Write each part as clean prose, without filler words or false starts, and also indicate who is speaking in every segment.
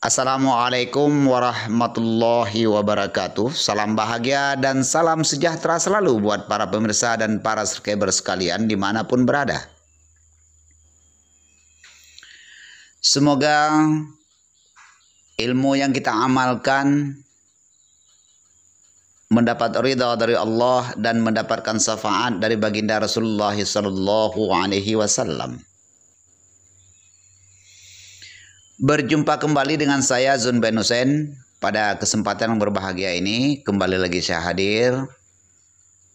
Speaker 1: Assalamualaikum warahmatullahi wabarakatuh. Salam bahagia dan salam sejahtera selalu buat para pemirsa dan para subscriber sekalian dimanapun berada. Semoga ilmu yang kita amalkan mendapat ridha dari Allah dan mendapatkan syafaat dari baginda Rasulullah sallallahu alaihi wasallam. Berjumpa kembali dengan saya Zun Ben Hussein. Pada kesempatan yang berbahagia ini kembali lagi saya hadir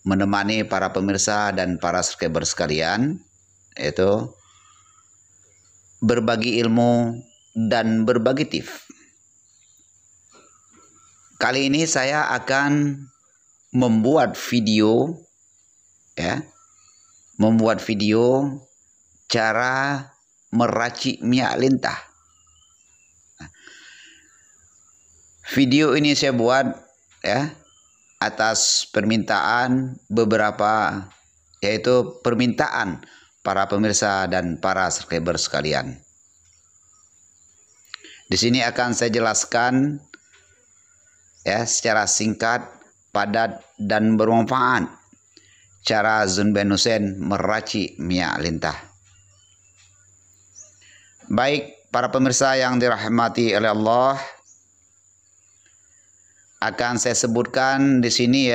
Speaker 1: menemani para pemirsa dan para subscriber sekalian, yaitu berbagi ilmu dan berbagi tips. Kali ini saya akan membuat video cara meracik minyak lintah. Video ini saya buat atas permintaan permintaan para pemirsa dan para subscriber sekalian. Di sini akan saya jelaskan secara singkat, padat dan bermanfaat cara Zun Ben Hussein meracik minyak lintah. Baik para pemirsa yang dirahmati oleh Allah, akan saya sebutkan di sini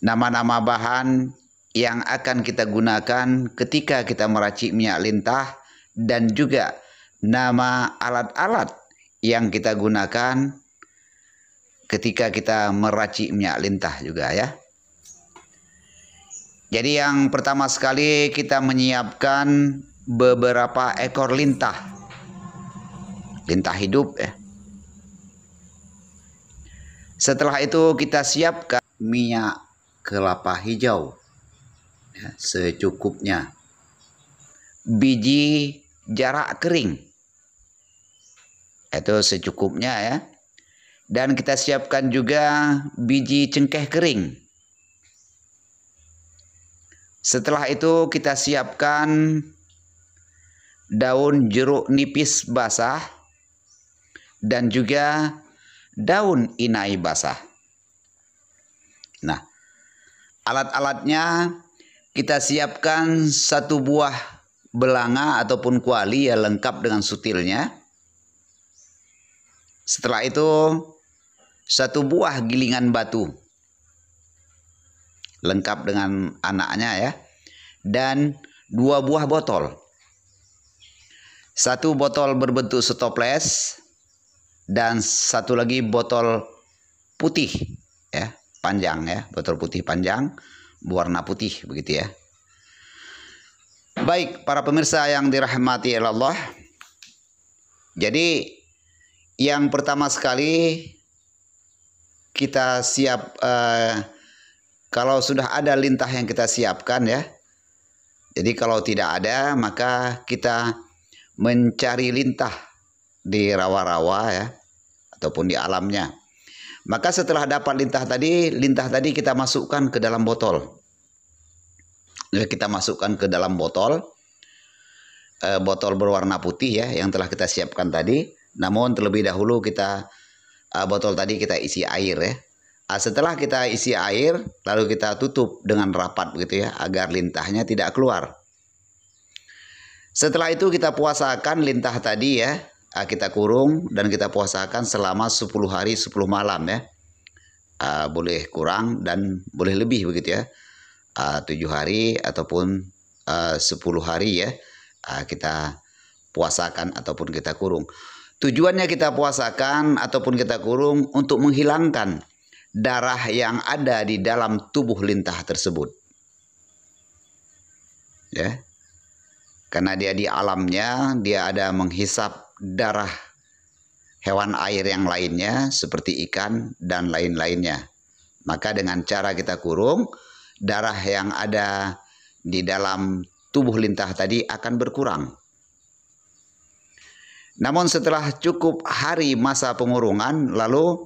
Speaker 1: nama-nama bahan yang akan kita gunakan ketika kita meracik minyak lintah dan juga nama alat-alat yang kita gunakan ketika kita meracik minyak lintah juga ya. Jadi yang pertama sekali kita menyiapkan beberapa ekor lintah hidup . Setelah itu kita siapkan minyak kelapa hijau secukupnya, biji jarak kering itu secukupnya dan kita siapkan juga biji cengkeh kering. Setelah itu kita siapkan daun jeruk nipis basah dan juga daun inai basah. Nah, alat-alatnya kita siapkan satu buah belanga ataupun kuali lengkap dengan sutilnya. Setelah itu satu buah gilingan batu lengkap dengan anaknya dan dua buah botol. Satu botol berbentuk stoples dan satu lagi botol putih panjang botol putih panjang berwarna putih begitu . Baik para pemirsa yang dirahmati Allah, jadi yang pertama sekali kita siap kalau sudah ada lintah yang kita siapkan jadi kalau tidak ada maka kita mencari lintah di rawa-rawa ataupun di alamnya. Maka setelah dapat lintah tadi kita masukkan ke dalam botol. Kita masukkan ke dalam botol berwarna putih yang telah kita siapkan tadi. Namun terlebih dahulu botol tadi kita isi air setelah kita isi air lalu kita tutup dengan rapat begitu agar lintahnya tidak keluar. Setelah itu kita puasakan lintah tadi kita kurung dan kita puasakan selama 10 hari 10 malam boleh kurang dan boleh lebih begitu 7 hari ataupun 10 hari kita puasakan ataupun kita kurung. Tujuannya kita puasakan ataupun kita kurung untuk menghilangkan darah yang ada di dalam tubuh lintah tersebut karena dia di alamnya dia ada menghisap darah hewan air yang lainnya seperti ikan dan lain-lainnya. Maka dengan cara kita kurung, darah yang ada di dalam tubuh lintah tadi akan berkurang. Namun setelah cukup hari masa pengurungan, lalu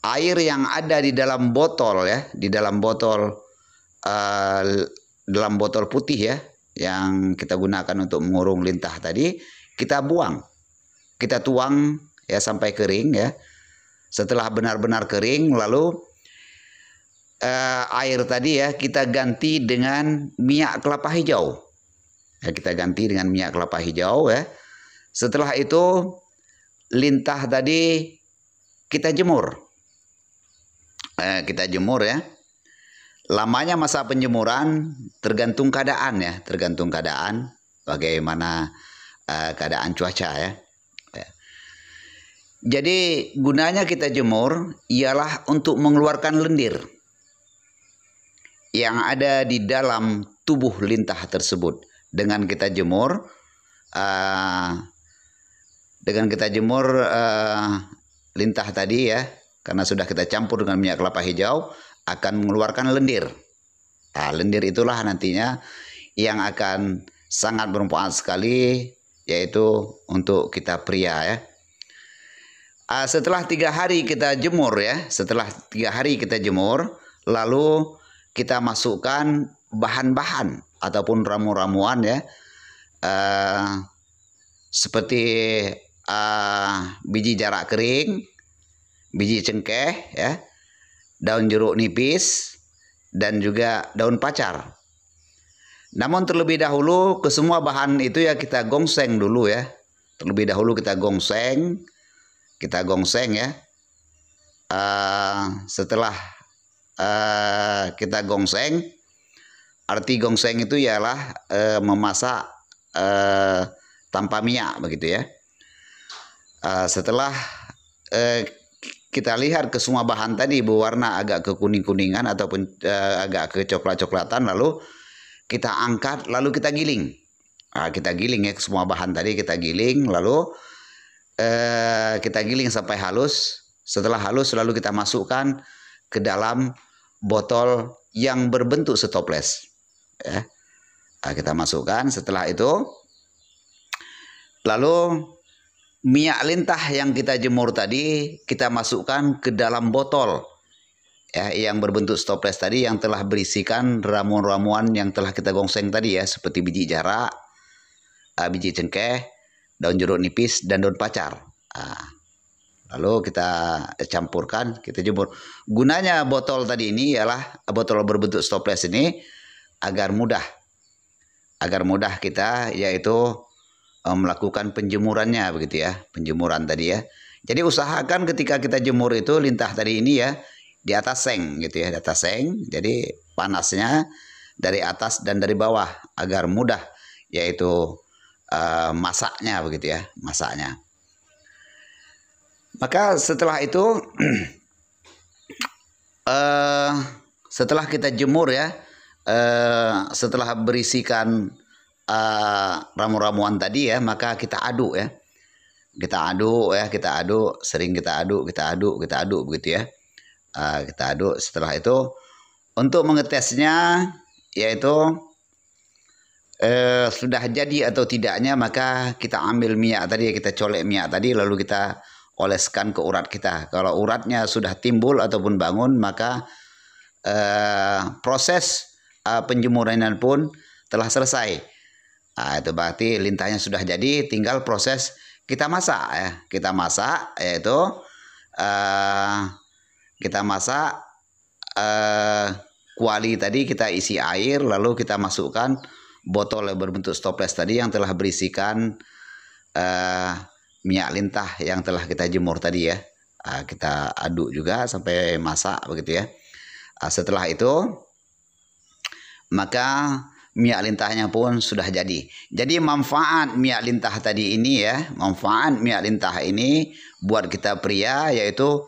Speaker 1: air yang ada di dalam botol dalam botol putih yang kita gunakan untuk mengurung lintah tadi kita buang. kita tuang ya sampai kering ya. Setelah benar-benar kering, lalu air tadi ya kita ganti dengan minyak kelapa hijau. Ya, kita ganti dengan minyak kelapa hijau ya. Setelah itu lintah tadi kita jemur. Kita jemur ya. Lamanya masa penjemuran tergantung keadaan ya, tergantung keadaan bagaimana keadaan cuaca ya. Jadi gunanya kita jemur ialah untuk mengeluarkan lendir yang ada di dalam tubuh lintah tersebut. Dengan kita jemur lintah tadi ya, karena sudah kita campur dengan minyak kelapa hijau, akan mengeluarkan lendir. Nah, lendir itulah nantinya yang akan sangat bermanfaat sekali, yaitu untuk kita pria ya. Setelah 3 hari kita jemur ya, setelah 3 hari kita jemur, lalu kita masukkan bahan-bahan ataupun ramu-ramuan ya, seperti biji jarak kering, biji cengkeh ya, daun jeruk nipis, dan juga daun pacar. Namun terlebih dahulu ke semua bahan itu ya kita gongseng dulu ya. Terlebih dahulu kita gongseng ya. Setelah kita gongseng, arti gongseng itu ialah memasak tanpa minyak begitu ya. Setelah kita lihat ke semua bahan tadi berwarna agak ke kuning-kuningan ataupun agak ke coklat-coklatan, lalu kita angkat, lalu kita giling. Kita giling ya, ke semua bahan tadi kita giling, lalu kita giling sampai halus. Setelah halus, lalu kita masukkan ke dalam botol yang berbentuk setoples ya. Kita masukkan. Setelah itu, lalu minyak lintah yang kita jemur tadi kita masukkan ke dalam botol ya, yang berbentuk stoples tadi, yang telah berisikan ramuan-ramuan yang telah kita gongseng tadi ya, seperti biji jarak, biji cengkeh, daun jeruk nipis, dan daun pacar. Lalu kita campurkan, kita jemur. Gunanya botol tadi ini ialah botol berbentuk stoples ini agar mudah kita yaitu melakukan penjemurannya begitu ya, penjemuran tadi ya. Jadi usahakan ketika kita jemur itu lintah tadi ini ya di atas seng gitu ya, di atas seng. Jadi panasnya dari atas dan dari bawah agar mudah yaitu masaknya begitu ya, masaknya. Maka setelah itu setelah kita jemur ya, setelah berisikan ramu-ramuan tadi ya, maka kita aduk ya. Kita aduk, sering kita aduk begitu ya. Kita aduk. Setelah itu untuk mengetesnya yaitu sudah jadi atau tidaknya, maka kita ambil minyak tadi, kita colek minyak tadi, lalu kita oleskan ke urat kita. Kalau uratnya sudah timbul ataupun bangun, maka proses penjemuran pun telah selesai. Itu berarti lintahnya sudah jadi, tinggal proses kita masak ya. Kita masak yaitu kita masak kuali tadi, kita isi air, lalu kita masukkan botol yang berbentuk stoples tadi yang telah berisikan minyak lintah yang telah kita jemur tadi ya. Kita aduk juga sampai masak begitu ya. Setelah itu maka minyak lintahnya pun sudah jadi. Jadi manfaat minyak lintah tadi ini ya, manfaat minyak lintah ini buat kita pria yaitu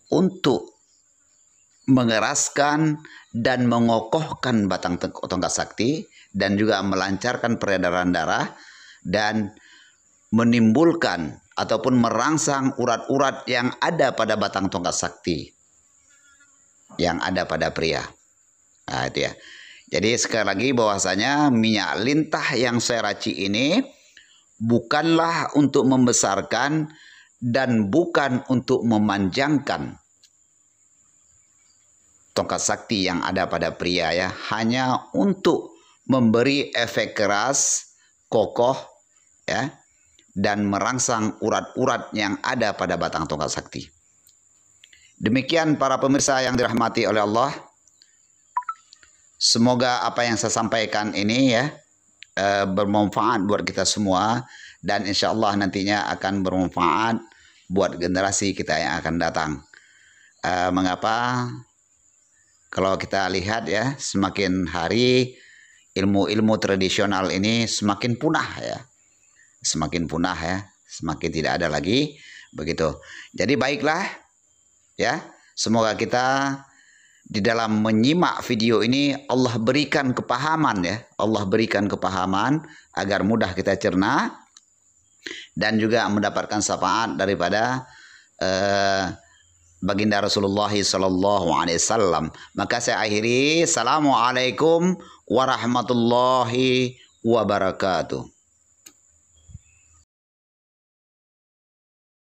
Speaker 1: untuk mengeraskan dan mengokohkan batang tongkat sakti, dan juga melancarkan peredaran darah dan menimbulkan ataupun merangsang urat-urat yang ada pada batang tongkat sakti yang ada pada pria. Itu ya. Jadi sekali lagi bahwasanya minyak lintah yang saya racik ini bukanlah untuk membesarkan dan bukan untuk memanjangkan tongkat sakti yang ada pada pria ya, hanya untuk memberi efek keras, kokoh ya, dan merangsang urat-urat yang ada pada batang tongkat sakti. Demikian para pemirsa yang dirahmati oleh Allah. Semoga apa yang saya sampaikan ini ya bermanfaat buat kita semua, dan insya Allah nantinya akan bermanfaat buat generasi kita yang akan datang. Mengapa? Kalau kita lihat ya, semakin hari ilmu-ilmu tradisional ini semakin punah ya. Semakin punah ya, semakin tidak ada lagi begitu. Jadi baiklah ya, semoga kita di dalam menyimak video ini Allah berikan kepahaman ya, Allah berikan kepahaman agar mudah kita cerna dan juga mendapatkan syafaat daripada baginda Rasulullah SAW. Maka saya akhiri, Assalamualaikum warahmatullahi wabarakatuh.